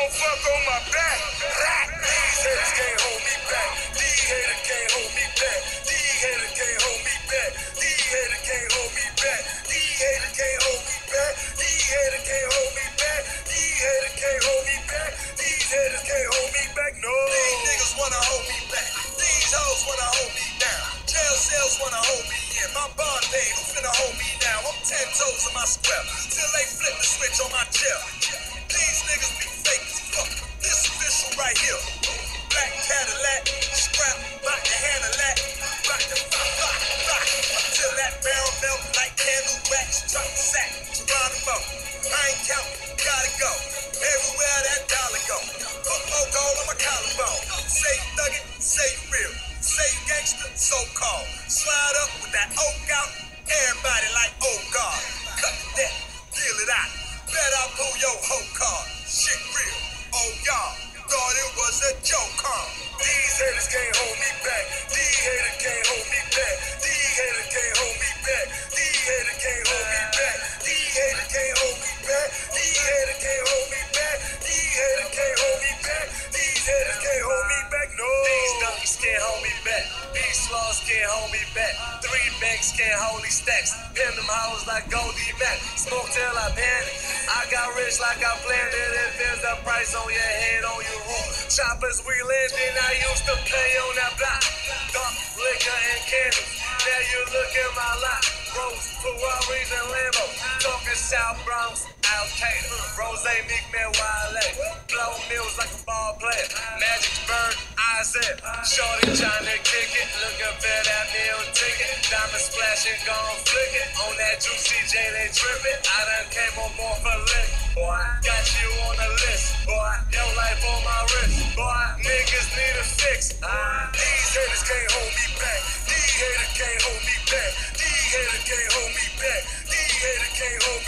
gon' fuck on my back. These haters can't hold me back. These haters can't hold me back. These haters can't hold me back. These haters can't hold me back. These haters can't hold me back. These haters can't hold me back. These haters can't hold me back. These haters can't hold me back. No. These niggas wanna hold me back. These hoes wanna hold me down. Jail cells wanna hold me in. My bond paid, who finna hold me down? I'm 10 toes in my square till they flip the switch on my chair. These niggas be fake as fuck. This official right here. Black Cadillac, scrap, bout to handle that. Bout to rock, till that barrel melt like candle wax. Drop the sack, Geronimo. I ain't counting, gotta go. Everywhere that dollar go. Put more gold on my collarbone. Say you thug it, say you real. Say you gangster, so called. Slide up with that oak out. Everybody like, oh God. Cut the deck, deal it out. Bet I pull your whole card. Shit real, oh y'all. Thought it was a joke, huh? These haters can't hold me back. These haters can't hold me back. These haters can't hold me back. These haters can't hold me back. These haters can't hold me back. These haters can't hold me back. These haters can't hold me back. These haters can't hold me back. No. These donkeys can't hold me back. These slaws can't hold me back. 3 banks can't hold these stacks. Pin them hoes like Goldie Mac. Smoke till I panic. I got rich like I planned it. If there's a price on your head, on your roof. Choppers we landing, I used to play on that block. Dark liquor and candles. Now you look at my lot. Rose, Ferraris and Lambo. Talking South Bronx, Al Qaeda. Rose, Meek Mill, Wale. Blow mills like a ball player. Magic's burn, Isaiah. Shorty trying to kick it. Looking for that meal ticket. Diamond splashing, gon' flick it. On that juicy J, they trippin'. I done came on more for lick. Boy, got you on the list. Boy, your life on my wrist. Boy, niggas need a fix. These haters can't hold me back. These haters can't hold me back. These haters can't hold me back. These haters can't hold